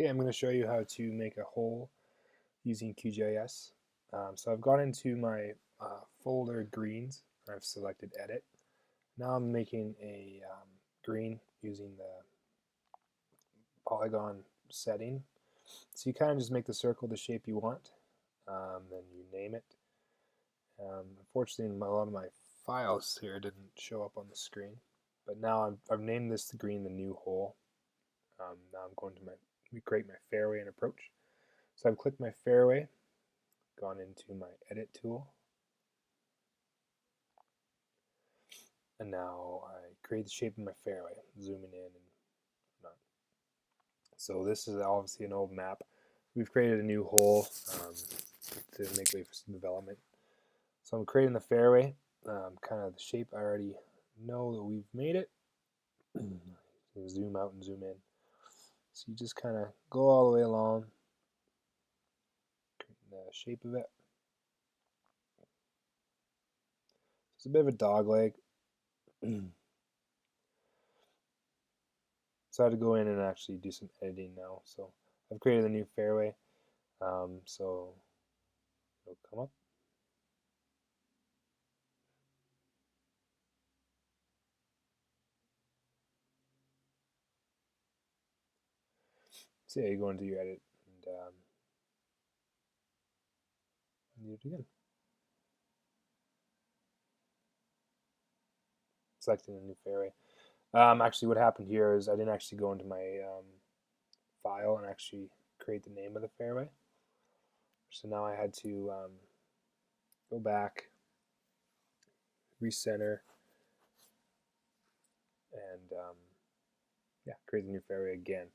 Okay, I'm going to show you how to make a hole using QGIS. So I've gone into my folder greens. I've selected edit. Now I'm making a green using the polygon setting. So you kind of just make the circle the shape you want. Then you name it. Unfortunately, a lot of my files here didn't show up on the screen. But now I've named this the green the new hole. Now I'm going to create my fairway and approach. So I've clicked my fairway, gone into my edit tool, and now I create the shape of my fairway, zooming in and whatnot. So this is obviously an old map. We've created a new hole to make way for some development. So I'm creating the fairway, kind of the shape I already know that we've made it. Zoom out and zoom in. So you just kind of go all the way along, creating the shape of it. It's a bit of a dog leg. So I had to go in and actually do some editing now. So I've created a new fairway. So it'll come up. So yeah, you go into your edit and do it again. Selecting a new fairway. Actually, what happened here is I didn't actually go into my file and actually create the name of the fairway. So now I had to go back, recenter, and yeah, create the new fairway again.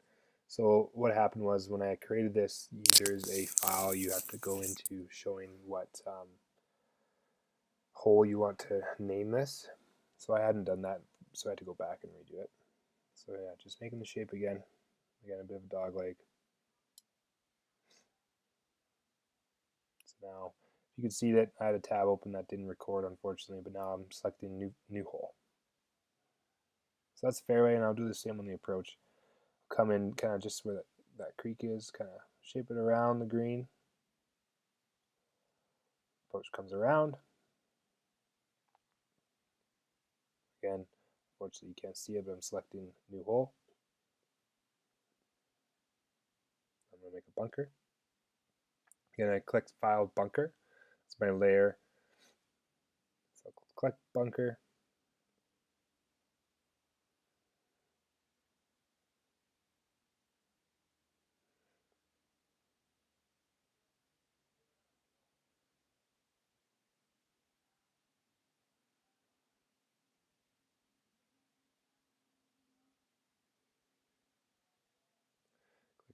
So what happened was when I created this, there's a file you have to go into showing what hole you want to name this. So I hadn't done that, so I had to go back and redo it. So yeah, just making the shape again. Again, a bit of a dog leg. So now you can see that I had a tab open that didn't record, unfortunately, but now I'm selecting new hole. So that's fairway, and I'll do the same on the approach. Come in kind of just where that creek is, kind of shape it around the green. Approach comes around. Again, unfortunately you can't see it, but I'm selecting new hole. I'm going to make a bunker. Again, I click File Bunker. It's my layer. So I'll click Bunker.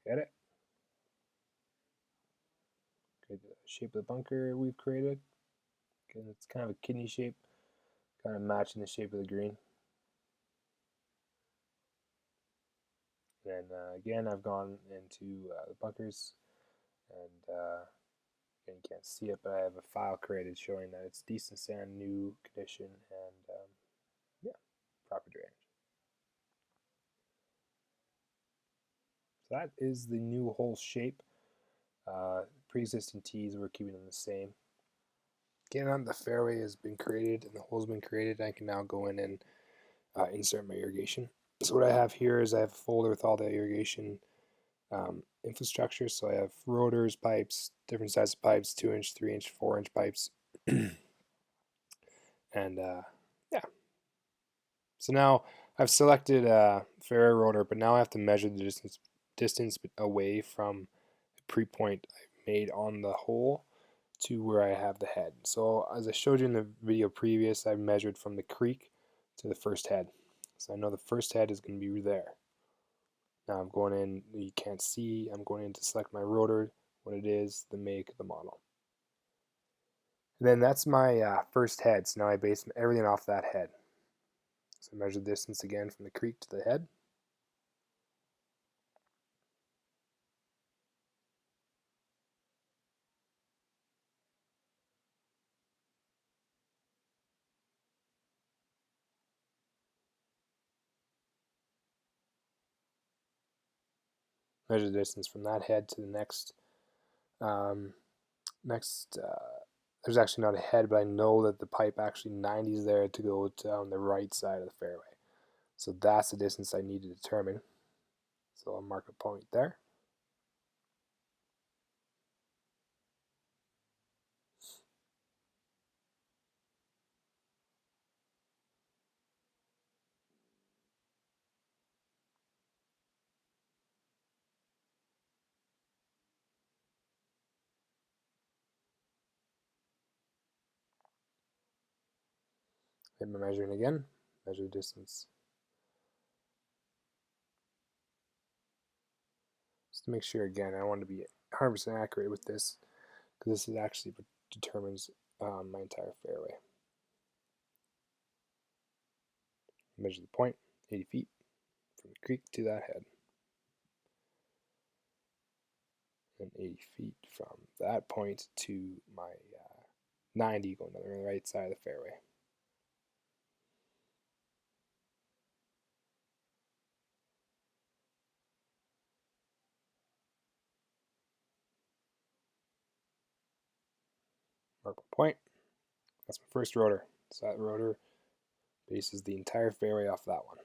Click Edit. Create the shape of the bunker we've created. Again, it's kind of a kidney shape, kind of matching the shape of the green. And again, I've gone into the bunkers, and again, you can't see it, but I have a file created showing that it's decent sand, new condition, and yeah, proper drainage. So that is the new hole shape. Pre-existing tees, we're keeping them the same. Again, the fairway has been created and the hole's been created. I can now go in and insert my irrigation. So what I have here is I have a folder with all the irrigation infrastructure. So I have rotors, pipes, different sizes of pipes, 2-inch, 3-inch, 4-inch pipes. And yeah. So now I've selected a fairway rotor, but now I have to measure the distance away from the pre-point I made on the hole to where I have the head. So as I showed you in the video previous, I measured from the creek to the first head. So I know the first head is going to be there. Now I'm going in, you can't see, I'm going in to select my rotor, what it is, the make, the model. And then that's my first head, so now I base everything off that head. So measure the distance again from the creek to the head. measure the distance from that head to the next. There's actually not a head, but I know that the pipe actually 90 is there to go down the right side of the fairway. So that's the distance I need to determine. So I'll mark a point there. Hit my measuring again, measure the distance. Just to make sure again, I want to be 100% accurate with this, because this is actually what determines my entire fairway. Measure the point, 80 feet from the creek to that head. And 80 feet from that point to my 90 going on the right side of the fairway. Mark my point. That's my first rotor. So that rotor bases the entire fairway off that one.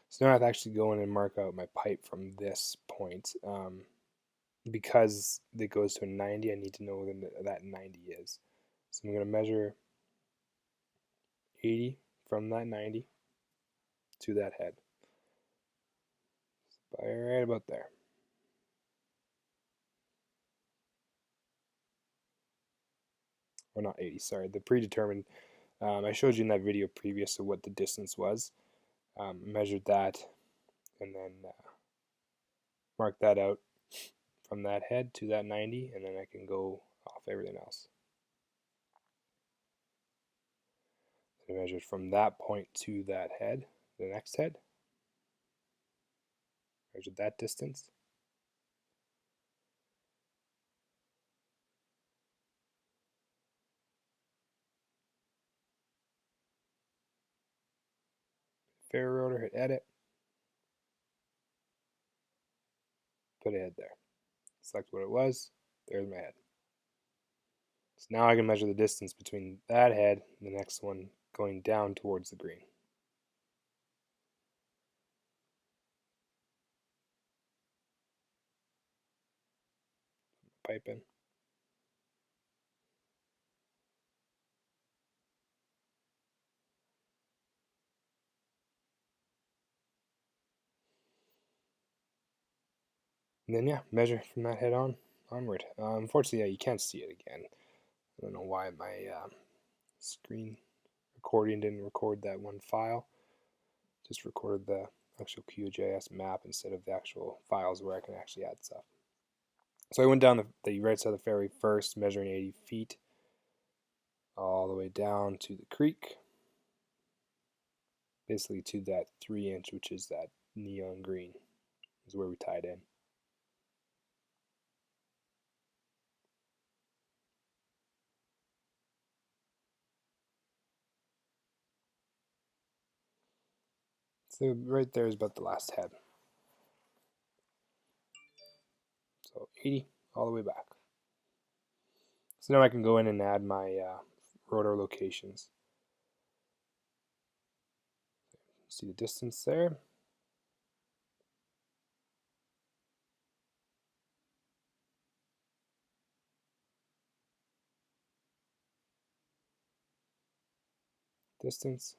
So now I have to actually go in and mark out my pipe from this point. Because it goes to a 90, I need to know what that 90 is. So I'm going to measure 80 from that 90 to that head. So right about there. Or not 80, sorry, the predetermined. I showed you in that video previous of what the distance was. Measured that and then mark that out from that head to that 90, and then I can go off everything else. I measured from that point to that head, the next head. Measured that distance. Fairway rotor, hit edit. Put a head there. Select what it was. There's my head. So now I can measure the distance between that head and the next one going down towards the green. Pipe in. And then yeah, measure from that head onward. Unfortunately, yeah, you can't see it again. I don't know why my screen recording didn't record that one file. Just recorded the actual QGIS map instead of the actual files where I can actually add stuff. So I went down the right side of the fairway first, measuring 80 feet, all the way down to the creek, basically to that 3-inch, which is that neon green, is where we tied in. So right there is about the last head. So 80 all the way back. So now I can go in and add my rotor locations. See the distance there. Distance.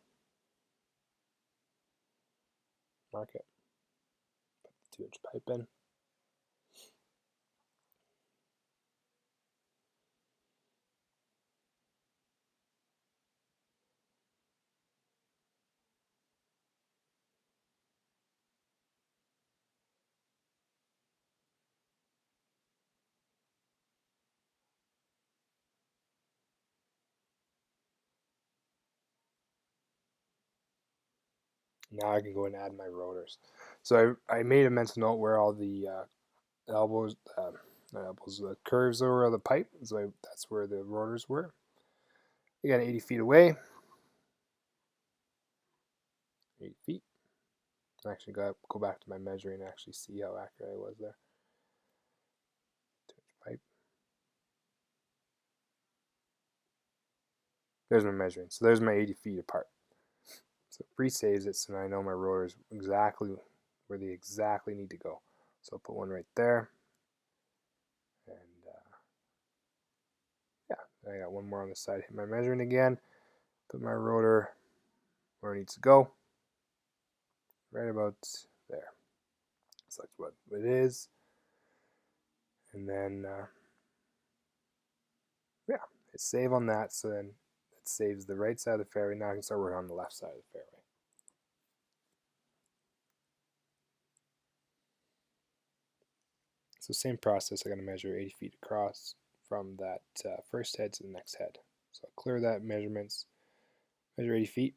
Mark it. Put the 2-inch pipe in. Now I can go and add my rotors. So I made a mental note where all the elbows, That elbows the curves over the pipe, so that's where the rotors were. Again, 80 feet away. 8 feet. I actually go back to my measuring and actually see how accurate I was there. 2-inch pipe. There's my measuring. So there's my 80 feet apart. So it pre-saves it, so now I know my rotors exactly where they exactly need to go. So I'll put one right there. And yeah, I got one more on the side. Hit my measuring again. Put my rotor where it needs to go. Right about there. Select what it is. And then, yeah, hit save on that. So then it saves the right side of the fairway. Now I can start working on the left side of the fairway. So same process, I got to measure 80 feet across from that first head to the next head. So I'll clear that measurements, measure 80 feet,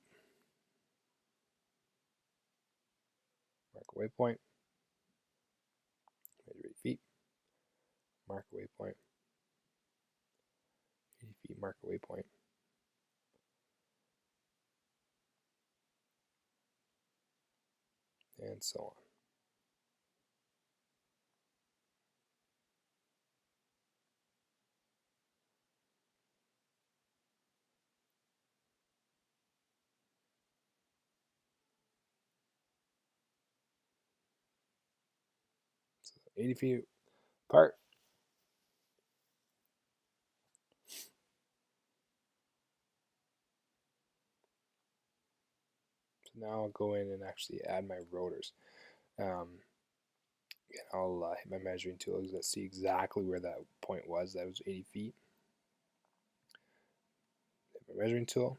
mark a waypoint, measure 80 feet, mark a waypoint, 80 feet, mark a waypoint. And so on. So 80 feet apart. So now I'll go in and actually add my rotors. I'll hit my measuring tool to see exactly where that point was. That was 80 feet. Hit my measuring tool,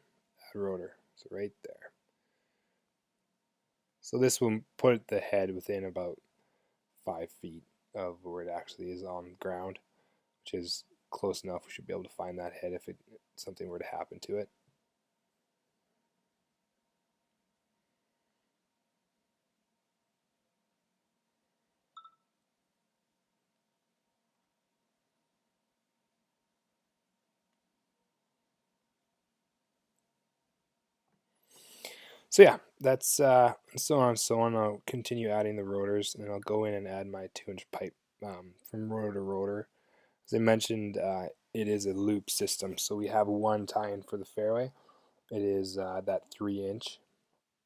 add rotor. So right there. So this will put the head within about 5 feet of where it actually is on the ground, which is close enough. We should be able to find that head if something were to happen to it. So yeah, that's so on and so on. I'll continue adding the rotors, and then I'll go in and add my 2-inch pipe from rotor to rotor. As I mentioned, it is a loop system, so we have one tie-in for the fairway. It is that 3-inch,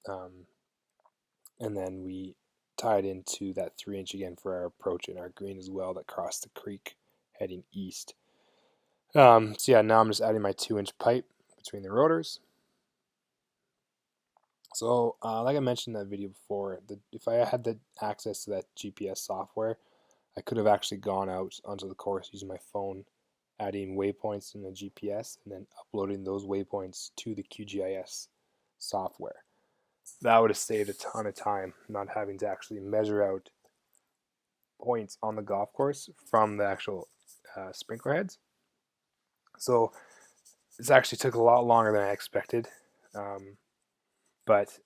and then we tie it into that 3-inch again for our approach and our green as well that crossed the creek heading east. So yeah, now I'm just adding my 2-inch pipe between the rotors. So, like I mentioned in that video before, if I had the access to that GPS software, I could have actually gone out onto the course using my phone, adding waypoints in the GPS, and then uploading those waypoints to the QGIS software. That would have saved a ton of time, not having to actually measure out points on the golf course from the actual sprinkler heads. So, this actually took a lot longer than I expected. But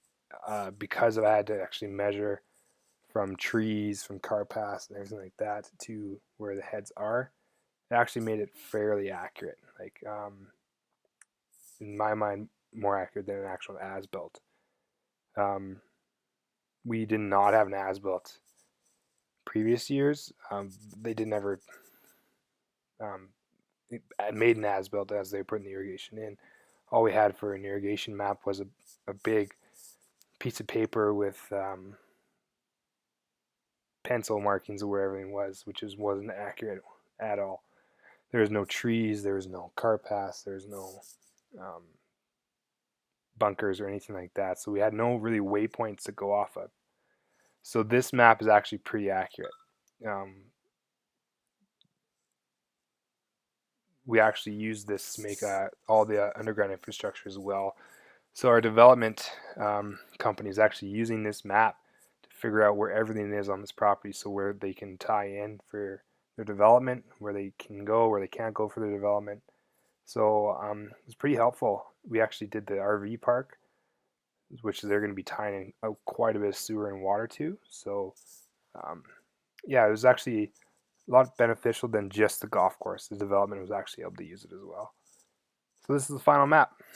because I had to actually measure from trees, from car paths, and everything like that to where the heads are, it actually made it fairly accurate. Like in my mind, more accurate than an actual as-built. We did not have an as-built previous years. They did never made an as-built as they were putting the irrigation in. All we had for an irrigation map was a big piece of paper with pencil markings of where everything was, which wasn't accurate at all. There was no trees, there was no car paths, there was no bunkers or anything like that. So we had no really waypoints to go off of. So this map is actually pretty accurate. We actually use this to make all the underground infrastructure as well. So our development company is actually using this map to figure out where everything is on this property, so where they can tie in for their development, where they can go, where they can't go for their development. So it's pretty helpful. We actually did the RV park, which they're going to be tying quite a bit of sewer and water to. So yeah, it was actually lot beneficial than just the golf course. The development was actually able to use it as well. So this is the final map.